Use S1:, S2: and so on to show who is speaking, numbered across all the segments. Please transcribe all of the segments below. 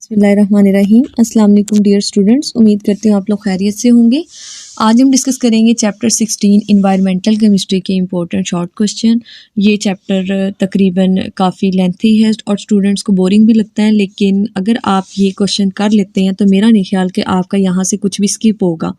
S1: बिस्मिल्लाहिर्रहमानिर्रहीम। अस्सलाम वालेकुम डियर स्टूडेंट्स, उम्मीद करते हैं आप लोग खैरियत से होंगे। आज हम डिस्कस करेंगे चैप्टर 16 इन्वायरमेंटल केमिस्ट्री के इंपॉर्टेंट शॉर्ट क्वेश्चन। ये चैप्टर तकरीबन काफ़ी लेंथी है और स्टूडेंट्स को बोरिंग भी लगता है, लेकिन अगर आप ये क्वेश्चन कर लेते हैं तो मेरा नहीं ख्याल कि आपका यहाँ से कुछ भी स्किप होगा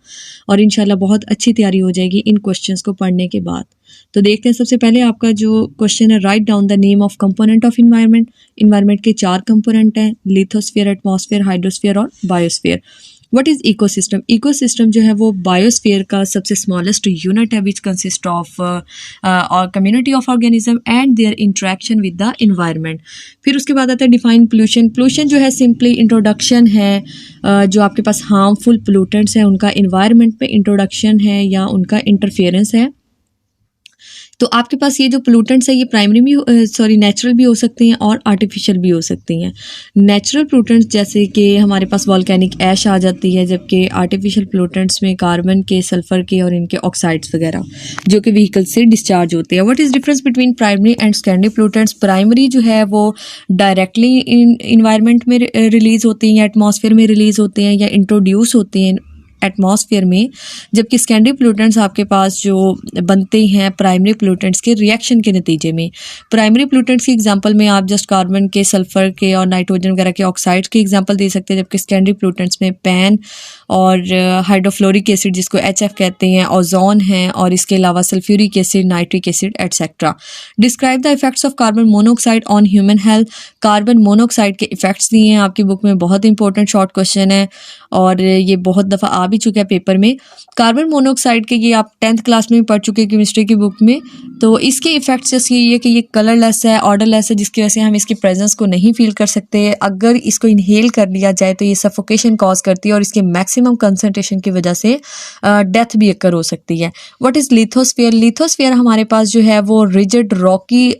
S1: और इंशाल्लाह बहुत अच्छी तैयारी हो जाएगी इन क्वेश्चंस को पढ़ने के बाद। तो देखते हैं, सबसे पहले आपका जो क्वेश्चन है, write down the name of component of environment. Environment के 4 कंपोनेंट हैं, लिथोस्फीयर, एटमॉस्फेयर, हाइड्रोस्फीयर और biosphere. What is ecosystem? Ecosystem जो है वो बायोस्फीयर का सबसे स्मॉलेस्ट यूनिट है which consist of community of organism and there interaction with the environment. फिर उसके बाद आता है डिफाइन पोल्यूशन। पोल्यूशन जो है सिंपली इंट्रोडक्शन है, जो आपके पास हार्मफुल पोल्यूटेंट्स हैं उनका इन्वायरमेंट पे इंट्रोडक्शन है या उनका इंटरफेरेंस है। तो आपके पास ये जो पोल्यूटेंट्स है ये प्राइमरी भी नेचुरल भी हो सकते हैं और आर्टिफिशियल भी हो सकती हैं। नेचुरल पोल्यूटेंट्स जैसे कि हमारे पास वॉल्केनिक ऐश आ जाती है, जबकि आर्टिफिशियल पोल्यूटेंट्स में कार्बन के, सल्फर के और इनके ऑक्साइड्स वगैरह जो कि व्हीकल से डिस्चार्ज होते हैं। What is difference between primary and secondary pollutants? Primary जो है वो डायरेक्टली इन्वायरमेंट में रिलीज होती हैं या एटमॉस्फेयर में रिलीज होते हैं या इंट्रोड्यूस होते हैं एटमॉस्फेयर में, जबकि सेकेंडरी पोल्यूटेंट्स आपके पास जो बनते हैं प्राइमरी पोल्यूटेंट्स के रिएक्शन के नतीजे में। प्राइमरी पोल्यूटेंट्स की एग्जांपल में आप जस्ट कार्बन के, सल्फर के और नाइट्रोजन वगैरह के ऑक्साइड्स की एग्जांपल दे सकते हैं, जबकि सेकेंडरी पोल्यूटेंट्स में पैन और हाइड्रोफ्लोरिक एसिड जिसको HF कहते हैं, ओजोन है और इसके अलावा sulphuric acid, nitric acid etcetera. Describe the effects of carbon monoxide on human health. Carbon monoxide के इफेक्ट्स दिए हैं आपकी बुक में, बहुत इंपॉर्टेंट शॉर्ट क्वेश्चन है और ये बहुत दफ़ा आ भी चुका है पेपर में। कार्बन मोनोऑक्साइड के ये आप 10th क्लास में भी पढ़ चुके हैं केमिस्ट्री की बुक में। तो इसके इफेक्ट्स जैसे ये है कि ये कलरलेस है, ऑर्डरलेस है, जिसकी वजह से हम इसकी प्रेजेंस को नहीं फील कर सकते। अगर इसको इनहेल कर लिया जाए तो ये सफोकेशन कॉज करती है और इसके मैक्सिमम कंसंट्रेशन की वजह से डेथ भी अकर हो सकती है। What is lithosphere? लिथोस्फीयर हमारे पास जो है वो रिजिड रॉकी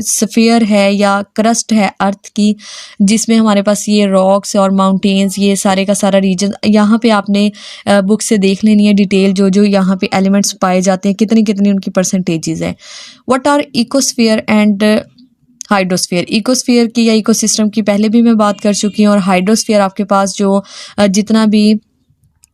S1: स्फीयर है या क्रस्ट है अर्थ की, जिसमें हमारे पास ये रॉक्स और माउंटेन्स, ये सारे का सारा रीजन यहाँ पे आपने बुक से देख लेनी है डिटेल, जो जो यहाँ पे एलिमेंट्स पाए जाते हैं, कितनी कितनी उनकी परसेंटेजेस हैं। What are ecosphere and hydrosphere? Ecosphere की या इकोसिस्टम की पहले भी मैं बात कर चुकी हूँ। और हाइड्रोस्फीयर आपके पास जो जितना भी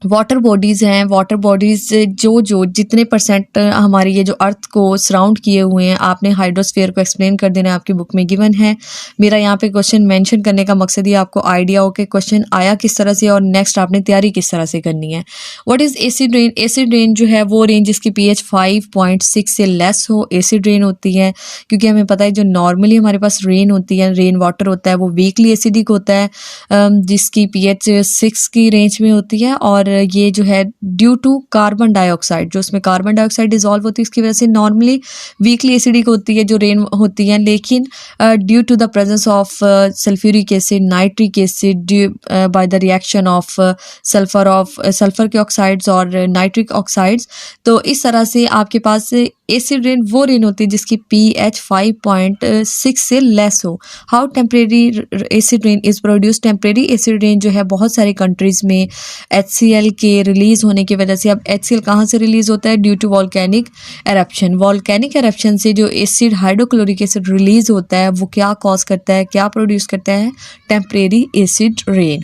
S1: वाटर बॉडीज़ हैं, वाटर बॉडीज़ जो जितने परसेंट हमारी ये जो अर्थ को सराउंड किए हुए हैं, आपने हाइड्रोस्फीयर को एक्सप्लेन कर देना है, आपकी बुक में गिवन है। मेरा यहाँ पे क्वेश्चन मेंशन करने का मकसद ये आपको आइडिया हो कि क्वेश्चन आया किस तरह से और नेक्स्ट आपने तैयारी किस तरह से करनी है। What is acid rain? Acid rain जो है वो रेन जिसकी pH 5.6 से लेस हो, एसिड रेन होती है। क्योंकि हमें पता है जो नॉर्मली हमारे पास रेन होती है, रेन वाटर होता है, वो वीकली एसिडिक होता है, जिसकी pH 6 की रेंज में होती है। और ये जो है ड्यू टू कार्बन डाइऑक्साइड, जो उसमें कार्बन डाइऑक्साइड डिजॉल्व होती है, इसकी वजह से नॉर्मली वीकली एसिडिक होती है जो रेन होती है। लेकिन due to the presence of sulphuric acid, nitric acid, by the reaction of sulphur के ऑक्साइड्स और नाइट्रिक ऑक्साइड्स, तो इस तरह से आपके पास एसिड रेन वो रेन होती है जिसकी pH 5.6 से लेस हो। How temporary acid rain is produce? Temporary acid rain जो है बहुत सारी कंट्रीज़ में HCl के रिलीज होने की वजह से। अब HCl कहाँ से रिलीज होता है? Due to volcanic eruption. Volcanic eruption से जो एसिड, हाइड्रोक्लोरिक एसिड रिलीज होता है, वो क्या कॉज करता है, क्या प्रोड्यूस करता है? Temporary acid rain.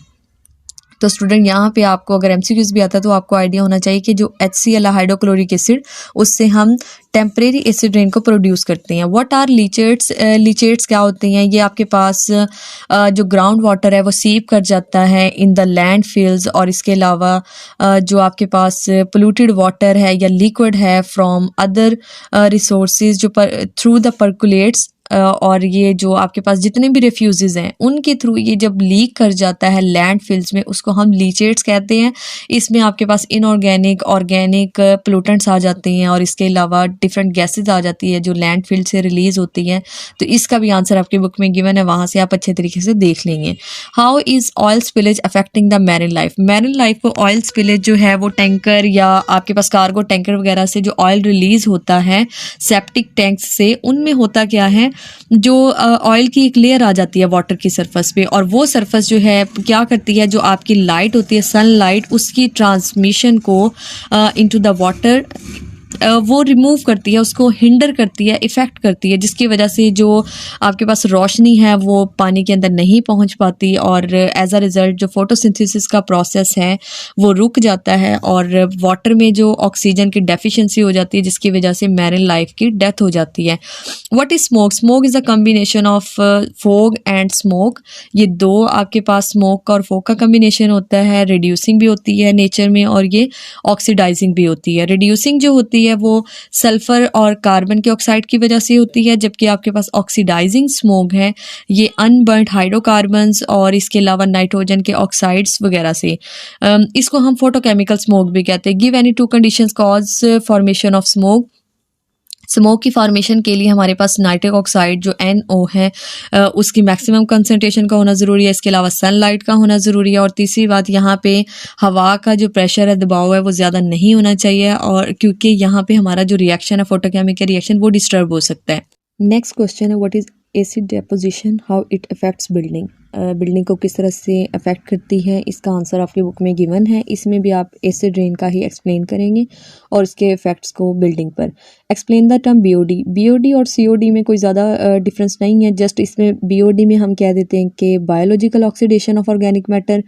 S1: तो स्टूडेंट यहाँ पे आपको अगर MCQs भी आता है तो आपको आइडिया होना चाहिए कि जो HCl हाइड्रोक्लोरिक एसिड, उससे हम टेम्परेरी एसिड रेन को प्रोड्यूस करते हैं। What are leachates? लीचेट्स क्या होते हैं? ये आपके पास जो ग्राउंड वाटर है वो सीप कर जाता है इन द लैंड फील्ड्स, और इसके अलावा जो आपके पास पोल्यूटेड वाटर है या लिक्विड है फ्रॉम अदर रिसोर्सेज जो थ्रू द परकुलेट्स, और ये जो आपके पास जितने भी रिफ्यूज़ हैं उनके थ्रू ये जब लीक कर जाता है लैंड फील्ड्स में, उसको हम लीचेट्स कहते हैं। इसमें आपके पास इनऑर्गेनिक, ऑर्गेनिक पोल्यूटेंट्स आ जाते हैं और इसके अलावा डिफरेंट गैसेज आ जाती है जो लैंड फील्ड से रिलीज होती हैं। तो इसका भी आंसर आपकी बुक में गिवन है, वहाँ से आप अच्छे तरीके से देख लेंगे। How is oil spillage affecting the marine life? Marine life को ऑयल स्पिलेज जो है वो टैंकर या आपके पास कार्गो टैंकर वगैरह से जो ऑयल रिलीज होता है सेप्टिक टैंक्स से, उनमें होता क्या है, जो ऑयल की एक लेयर आ जाती है वाटर की सरफेस पे, और वो सरफेस जो है क्या करती है, जो आपकी लाइट होती है सनलाइट, उसकी ट्रांसमिशन को इनटू द वाटर वो रिमूव करती है, उसको हिंडर करती है, इफ़ेक्ट करती है, जिसकी वजह से जो आपके पास रोशनी है वो पानी के अंदर नहीं पहुंच पाती और एज अ रिज़ल्ट जो फोटोसिंथेसिस का प्रोसेस है वो रुक जाता है और वाटर में जो ऑक्सीजन की डेफिशिएंसी हो जाती है, जिसकी वजह से मैरिन लाइफ की डेथ हो जाती है। What is smoke? Smoke is a combination of fog and smoke. ये दो आपके पास स्मोक का और फोग का कम्बिनेशन होता है। रिड्यूसिंग भी होती है नेचर में और ये ऑक्सीडाइजिंग भी होती है। रिड्यूसिंग जो होती है वो सल्फ़र और कार्बन के ऑक्साइड की वजह से होती है, जबकि आपके पास ऑक्सीडाइजिंग स्मोक है ये अनबर्न्ड हाइड्रोकार्बन्स और इसके अलावा नाइट्रोजन के ऑक्साइड्स वगैरह से। इसको हम फोटोकेमिकल स्मोक भी कहते हैं। Give any two conditions cause formation of smoke. Smoke की फॉर्मेशन के लिए हमारे पास नाइट्रिक ऑक्साइड जो NO है उसकी मैक्सिमम कंसनट्रेशन का होना ज़रूरी है, इसके अलावा सनलाइट का होना ज़रूरी है और तीसरी बात यहाँ पे हवा का जो प्रेशर है, दबाव है वो ज़्यादा नहीं होना चाहिए और क्योंकि यहाँ पे हमारा जो रिएक्शन है फोटोकेमिकल रिएक्शन वो डिस्टर्ब हो सकता है। नेक्स्ट क्वेश्चन है what is acid deposition, how it affects building. Building को किस तरह से अफेक्ट करती है, इसका आंसर आपकी बुक में गिवन है। इसमें भी आप एसिड रेन का ही एक्सप्लेन करेंगे और इसके इफ़ेक्ट्स को बिल्डिंग पर। Explain the term BOD। BOD और COD में कोई ज़्यादा डिफरेंस नहीं है, जस्ट इसमें BOD में हम कह देते हैं कि biological oxidation of organic matter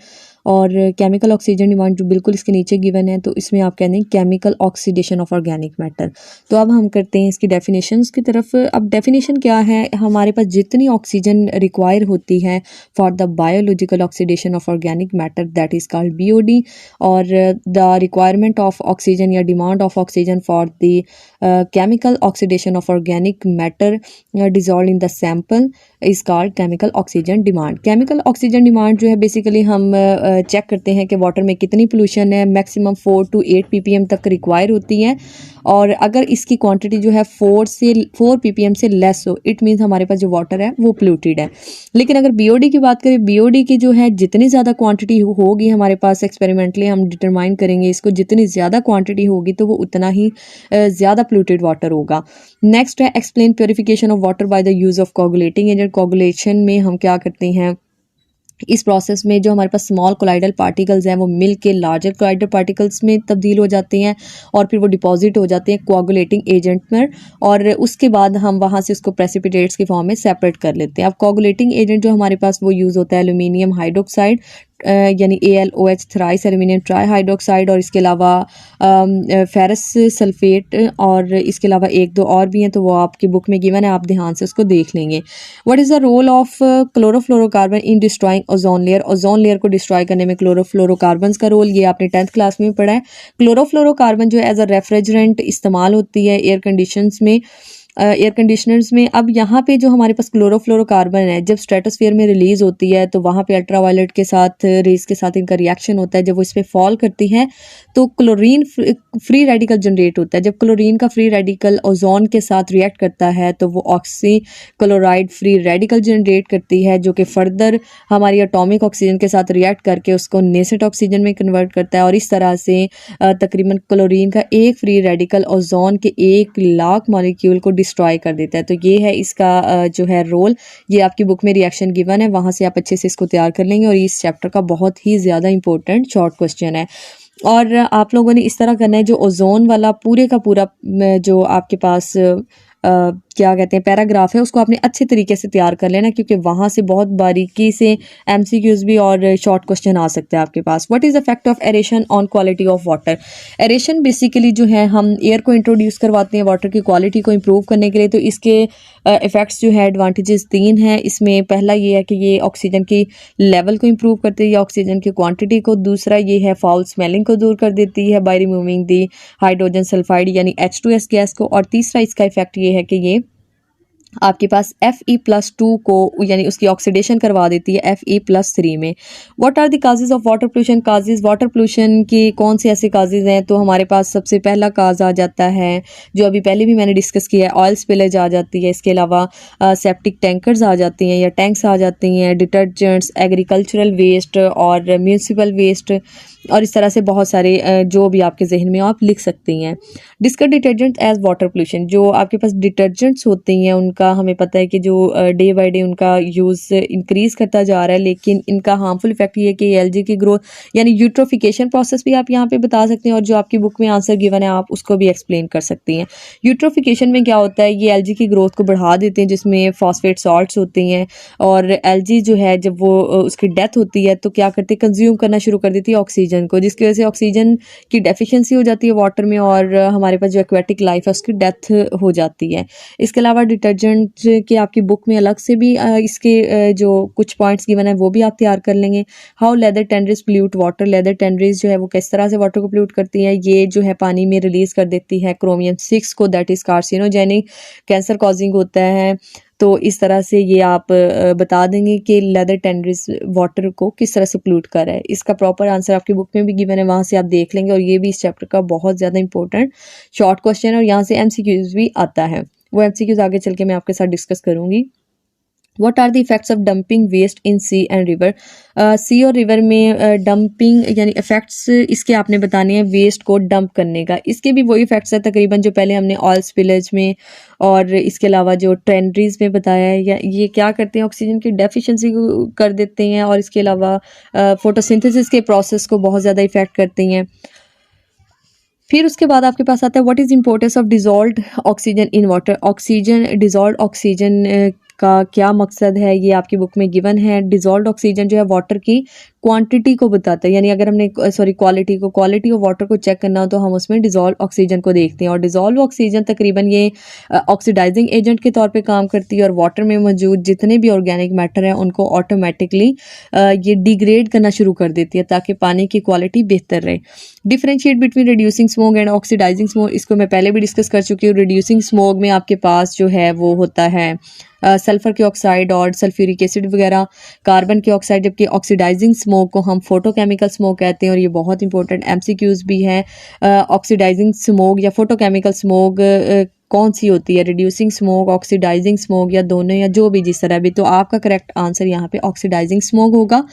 S1: और केमिकल ऑक्सीजन डिमांड जो बिल्कुल इसके नीचे गिवन है, तो इसमें आप कहते हैं chemical oxidation of organic matter. तो अब हम करते हैं इसकी डेफिनेशंस की तरफ। अब डेफिनेशन क्या है, हमारे पास जितनी ऑक्सीजन रिक्वायर होती है for the biological oxidation of organic matter that is called BOD और द रिक्वायरमेंट ऑफ ऑक्सीजन या demand of oxygen for the chemical oxidation of organic matter dissolve in the sample is called chemical oxygen demand. Chemical oxygen demand जो है basically हम check करते हैं कि water में कितनी पोल्यूशन है। मैक्सिमम 4 to 8 ppm तक रिक्वायर होती है और अगर इसकी क्वांटिटी जो है 4 ppm से लेस हो, इट मीन्स हमारे पास जो वाटर है वो पोल्यूटेड है। लेकिन अगर BOD की बात करें, BOD की जो है जितनी ज़्यादा क्वांटिटी होगी हमारे पास, एक्सपेरिमेंटली हम डिटरमाइन करेंगे इसको, जितनी ज़्यादा क्वांटिटी होगी तो वो उतना ही ज़्यादा पोल्यूटेड वाटर होगा। नेक्स्ट है explain purification of water by the use of coagulating agent. Coagulation में हम क्या करते हैं, इस प्रोसेस में जो हमारे पास स्मॉल कोलाइडल पार्टिकल्स हैं वो मिल के लार्जर कोलाइडल पार्टिकल्स में तब्दील हो जाते हैं और फिर वो डिपॉजिट हो जाते हैं कोगुलेटिंग एजेंट में और उसके बाद हम वहाँ से उसको प्रेसिपिटेट्स की फॉर्म में सेपरेट कर लेते हैं। अब कोगुलेटिंग एजेंट जो हमारे पास वो यूज़ होता है एल्यूमिनियम हाइड्रोक्साइड यानी AlOH thrice aluminium try hydroxide और इसके अलावा फेरस सल्फेट और इसके अलावा एक दो और भी हैं, तो वो आपकी बुक में गिवन है, आप ध्यान से उसको देख लेंगे। What is the role of chlorofluorocarbon in destroying ozone layer. Ozone layer को डिस्ट्रॉय करने में क्लोरोफ्लोरोकार्बन का रोल, ये आपने 10th क्लास में पढ़ा है। क्लोरोफ्लोरोकार्बन जो है एज अ रेफ्रिजरेंट इस्तेमाल होती है एयर कंडीशंस में, एयर कंडीशनर्स में। अब यहाँ पे जो हमारे पास क्लोरोफ्लोरोकार्बन है जब स्ट्रेटोस्फीयर में रिलीज होती है तो वहाँ पे अल्ट्रावायलेट के साथ रेज के साथ इनका रिएक्शन होता है। जब वो इस पर फॉल करती है तो क्लोरीन फ्री रेडिकल जनरेट होता है। जब क्लोरीन का फ्री रेडिकल ओजोन के साथ रिएक्ट करता है तो वो oxy chloride free radical generate करती है जो कि फर्दर हमारी एटॉमिक ऑक्सीजन के साथ रिएक्ट करके उसको नेसेंट ऑक्सीजन में कन्वर्ट करता है और इस तरह से तकरीबन क्लोरीन का एक फ्री रेडिकल ओजोन के 1 लाख मॉलिक्यूल को डिस्ट्रॉय कर देता है। तो ये है इसका जो है रोल, ये आपकी बुक में रिएक्शन गिवन है, वहाँ से आप अच्छे से इसको तैयार कर लेंगे और इस चैप्टर का बहुत ही ज़्यादा इंपॉर्टेंट शॉर्ट क्वेश्चन है। और आप लोगों ने इस तरह करना है, जो ओजोन वाला पूरे का पूरा जो आपके पास क्या कहते हैं पैराग्राफ है उसको आपने अच्छे तरीके से तैयार कर लेना, क्योंकि वहाँ से बहुत बारीकी से MCQs भी और शॉर्ट क्वेश्चन आ सकते हैं आपके पास। What is the effect of aeration on quality of water. Aeration basically जो है हम एयर को इंट्रोड्यूस करवाते हैं वाटर की क्वालिटी को इम्प्रूव करने के लिए, तो इसके इफ़ेक्ट्स जो है एडवांटेजेस 3 हैं। इसमें पहला ये है कि ये ऑक्सीजन की लेवल को इम्प्रूव करती है, ऑक्सीजन की क्वांटिटी को। दूसरा ये है फाउल स्मेलिंग को दूर कर देती है by removing the hydrogen sulphide यानी H2S गैस को। और तीसरा इसका इफेक्ट ये है कि ये आपके पास Fe+2 को यानी उसकी ऑक्सीडेशन करवा देती है Fe+3 में। What are the causes of water pollution. Causes water pollution की कौन से ऐसे काजेज हैं, तो हमारे पास सबसे पहला काज आ जाता है जो अभी पहले भी मैंने डिस्कस किया है, ऑयल स्पिलेज आ जाती है। इसके अलावा सेप्टिक टैंकर्स आ जाती हैं या टैंक्स आ जाती हैं, डिटर्जेंट्स, एग्रीकल्चरल वेस्ट और म्यूनसिपल वेस्ट, और इस तरह से बहुत सारे जो भी आपके जहन में आप लिख सकती हैं। Discuss detergent as water pollution, जो आपके पास डिटर्जेंट्स होते हैं उनका हमें पता है कि जो डे बाय डे उनका यूज़ इंक्रीज़ करता जा रहा है, लेकिन इनका हार्मफुल इफेक्ट ये है कि एलजी की ग्रोथ यानी यूट्रोफिकेशन प्रोसेस भी आप यहाँ पे बता सकते हैं, और जो आपकी बुक में आंसर गिवन है आप उसको भी एक्सप्लेन कर सकती हैं। यूट्रोफिकेशन में क्या होता है, ये एलजी की ग्रोथ को बढ़ा देते हैं जिसमें फॉस्फेट सॉल्ट्स होती हैं, और एलजी जो है जब वो उसकी डेथ होती है तो क्या करती है, कंज्यूम करना शुरू कर देती है ऑक्सीजन को, जिसकी वजह से ऑक्सीजन की डेफिशिएंसी हो जाती है वाटर में, और हमारे पास जो एक्वेटिक लाइफ है उसकी डेथ हो जाती है। इसके अलावा डिटर्जेंट के आपकी बुक में अलग से भी इसके जो कुछ पॉइंट्स गिवन है वो भी आप तैयार कर लेंगे। How leather tanneries pollute water, leather tanneries जो है वो किस तरह से वाटर को पोल्यूट करती है, ये जो है पानी में रिलीज कर देती है क्रोमियम 6 को, that is carcinogenic, cancer causing होता है। तो इस तरह से ये आप बता देंगे कि लेदर टेंड्रीज वाटर को किस तरह से पोल्यूट कर रहा है। इसका प्रॉपर आंसर आपकी बुक में भी गिवन है, वहाँ से आप देख लेंगे, और ये भी इस चैप्टर का बहुत ज़्यादा इंपॉर्टेंट शॉर्ट क्वेश्चन है, और यहाँ से एमसीक्यूज भी आता है। वो एमसीक्यूज आगे चल के मैं आपके साथ डिस्कस करूँगी। What are the effects of dumping waste in sea and river? सी और रिवर में डंपिंग यानी इफेक्ट्स इसके आपने बताने हैं वेस्ट को डंप करने का। इसके भी वही इफेक्ट्स है तकरीबन जो पहले हमने ऑयल स्पिलेज में और इसके अलावा जो टेंड्रीज में बताया है। या ये क्या करते हैं, ऑक्सीजन की डेफिशिएंसी को कर देते हैं, और इसके अलावा फोटोसिंथेसिस के प्रोसेस को बहुत ज़्यादा इफेक्ट करती हैं। फिर उसके बाद आपके पास आता है what is importance of dissolved oxygen in water. Oxygen dissolved oxygen का क्या मकसद है, ये आपकी बुक में गिवन है। डिजॉल्व्ड ऑक्सीजन जो है वाटर की क्वांटिटी को बताता है, यानी अगर हमने क्वालिटी ऑफ वाटर को चेक करना हो तो हम उसमें डिजॉल्व ऑक्सीजन को देखते हैं, और डिजॉल्व ऑक्सीजन तकरीबन ये ऑक्सीडाइजिंग एजेंट के तौर पे काम करती है, और वाटर में मौजूद जितने भी ऑर्गेनिक मैटर है उनको ऑटोमेटिकली ये डिग्रेड करना शुरू कर देती है ताकि पानी की क्वालिटी बेहतर रहे। Differentiate between reducing smoke and oxidising smoke, इसको मैं पहले भी डिस्कस कर चुकी हूँ। रिड्यूसिंग स्मोक में आपके पास जो है वो होता है सल्फर के ऑक्साइड और सल्फ्यूरिक एसिड वगैरह, कार्बन के ऑक्साइड, जबकि ऑक्सीडाइजिंग स्मोक को हम फोटोकेमिकल स्मोक कहते हैं, और ये बहुत इंपॉर्टेंट एमसीक्यूज भी है। ऑक्सीडाइजिंग स्मोक या फोटोकेमिकल स्मोक कौन सी होती है, रिड्यूसिंग स्मोक, ऑक्सीडाइजिंग स्मोक, या दोनों, या जो भी जिस तरह भी। तो आपका करेक्ट आंसर यहाँ पे ऑक्सीडाइजिंग स्मोक होगा।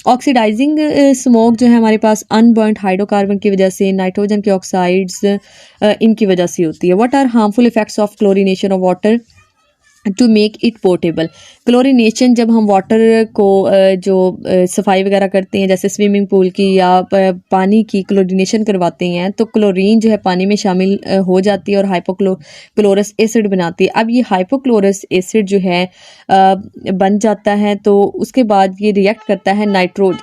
S1: ऑक्सीडाइजिंग स्मोक जो है हमारे पास अनबर्न्ड हाइड्रोकार्बन की वजह से, नाइट्रोजन के ऑक्साइड्स इनकी वजह से होती है। What are harmful effects of chlorination of water to make it portable. Chlorination, जब हम वाटर को जो सफाई वगैरह करते हैं जैसे स्विमिंग पूल की या पानी की क्लोरीनेशन करवाते हैं तो क्लोरीन जो है पानी में शामिल हो जाती है और हाइपोक्लोरस एसिड बनाती है। अब ये हाइपोक्लोरस एसिड जो है बन जाता है, तो उसके बाद ये रिएक्ट करता है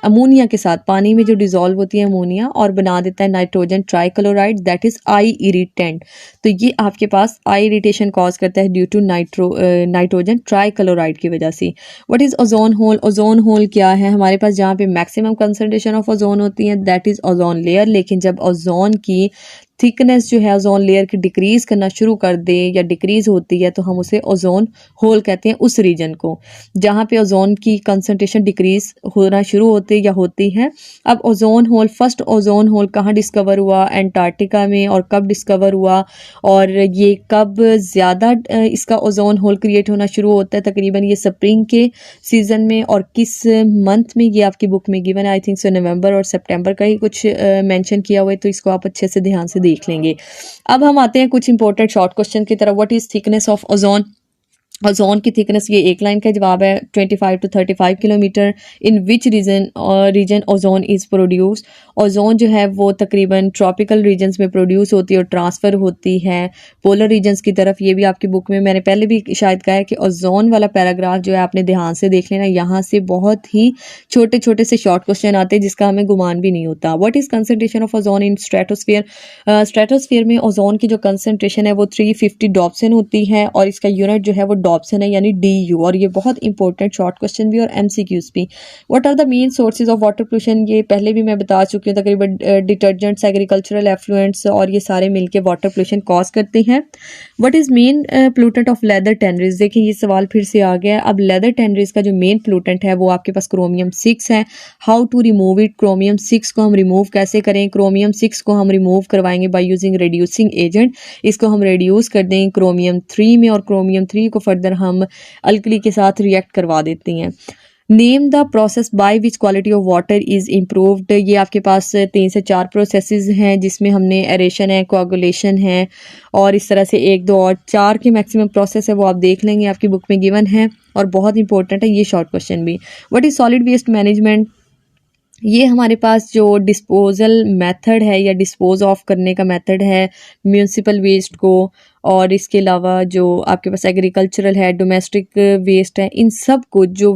S1: अमोनिया के साथ, पानी में जो डिजोल्व होती है अमोनिया, और बना देता है nitrogen trichloride, that is I irritant. तो ये आपके पास आई इरिटेशन कॉज करता है ड्यू टू नाइट्रोजन ट्राइक्लोराइड की वजह से। What is ozone hole? Ozone hole क्या है? हमारे पास जहाँ पे मैक्सिमम कंसंट्रेशन ऑफ ओजोन होती है दैट इज ओजोन लेयर, लेकिन जब ओजोन की थिकनेस जो है ओजोन लेयर की डिक्रीज करना शुरू कर दे या डिक्रीज होती है तो हम उसे ओजोन होल कहते हैं, उस रीजन को जहाँ पे ओजोन की कंसंट्रेशन डिक्रीज होना शुरू होती या होती है। अब ozone hole, first ozone hole कहाँ डिस्कवर हुआ? एंटार्क्टिका में। और कब डिस्कवर हुआ और ये कब ज़्यादा इसका ओजोन होल क्रिएट होना शुरू होता है? तकरीबन ये स्प्रिंग के सीज़न में। और किस मंथ में? ये आपकी बुक में गिवन है, आई थिंक सो नवंबर और सितंबर का ही कुछ मेंशन किया हुआ है, तो इसको आप अच्छे से ध्यान से देख लेंगे। अब हम आते हैं कुछ इंपॉर्टेंट शॉर्ट क्वेश्चन की तरफ। What is thickness of ozone? Ozone की थिकनेस, ये एक लाइन का जवाब है, 25 to 35 kilometre. In which region ozone is produce? Ozone जो है वो तकरीबन ट्रॉपिकल रीजन्स में प्रोड्यूस होती है और ट्रांसफ़र होती है पोलर रीजन्स की तरफ। ये भी आपकी बुक में मैंने पहले भी शायद कहा है कि ओजोन वाला पैराग्राफ जो है आपने ध्यान से देख लेना, यहाँ से बहुत ही छोटे छोटे से शॉर्ट क्वेश्चन आते हैं जिसका हमें गुमान भी नहीं होता। What is concentration of ozone in stratosphere? Stratosphere में ओजोन की जो कंसंट्रेशन है वो 350 डॉप्सन होती है, और इसका यूनिट जो है वो ऑप्शन है यानी DU, और ये बहुत इंपॉर्टेंट शॉर्ट क्वेश्चन भी और MCQs भी। What are the main sources of water pollution? ये पहले भी मैं बता चुकी हूँ, तकरीबन डिटर्जेंट्स, एग्रीकल्चरल एफ्लुएंट्स, और ये सारे मिलके वाटर पोल्यूशन कॉज करते हैं। What is main pollutant of leather tanneries? देखिए ये सवाल फिर से आ गया। अब लेदर टेनरीज का जो मेन पोल्यूटेंट है वो आपके पास क्रोमियम 6 है। How to remove it? Chromium 6 को हम रिमूव कैसे करें? क्रोमियम 6 को हम रिमूव करवाएंगे बाय यूजिंग रिड्यूसिंग एजेंट। इसको हम रिड्यूस कर दें क्रोमियम 3 में, और क्रोमियम 3 को फर्दर हम अल्कली के साथ रिएक्ट करवा देती हैं। Name the process by which quality of water is improved. ये आपके पास 3 से 4 प्रोसेसेस हैं जिसमें हमने एरेशन है, कोआगुलेशन है और इस तरह से 1 2 और 4 के मैक्सिमम प्रोसेस है वो आप देख लेंगे, आपकी बुक में गिवन है और बहुत इंपॉर्टेंट है ये शॉर्ट क्वेश्चन भी। What is solid waste management? ये हमारे पास जो डिस्पोजल मेथड है या डिस्पोज ऑफ करने का मेथड है म्यूनसिपल वेस्ट को, और इसके अलावा जो आपके पास एग्रीकल्चरल है, डोमेस्टिक वेस्ट है, इन सब को जो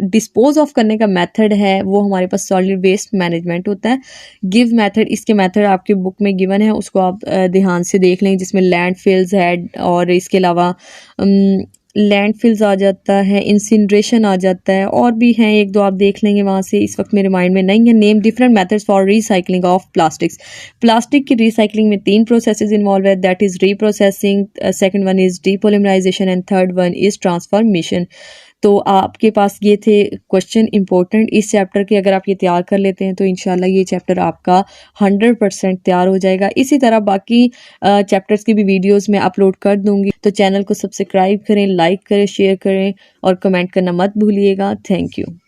S1: डिस्पोज ऑफ करने का मेथड है वो हमारे पास सॉलिड वेस्ट मैनेजमेंट होता है। गिव मेथड, इसके मेथड आपकी बुक में गिवन है, उसको आप ध्यान से देख लें, जिसमें लैंडफिल्स है और इसके अलावा लैंडफिल्स आ जाता है, इंसिनरेशन आ जाता है और भी हैं 1 2 आप देख लेंगे वहाँ से, इस वक्त मेरे माइंड में नहीं है। Name different methods for recycling of plastics. Plastic की रीसाइकलिंग में 3 प्रोसेसेस इन्वॉल्व है, that is reprocessing, second one is डीपोलिमराइजेशन and third one is transformation. तो आपके पास ये थे क्वेश्चन इंपॉर्टेंट इस चैप्टर के। अगर आप ये तैयार कर लेते हैं तो इंशाल्लाह ये चैप्टर आपका 100% तैयार हो जाएगा। इसी तरह बाकी चैप्टर्स की भी वीडियोस मैं अपलोड कर दूंगी, तो चैनल को सब्सक्राइब करें, लाइक करें, शेयर करें और कमेंट करना मत भूलिएगा। Thank you.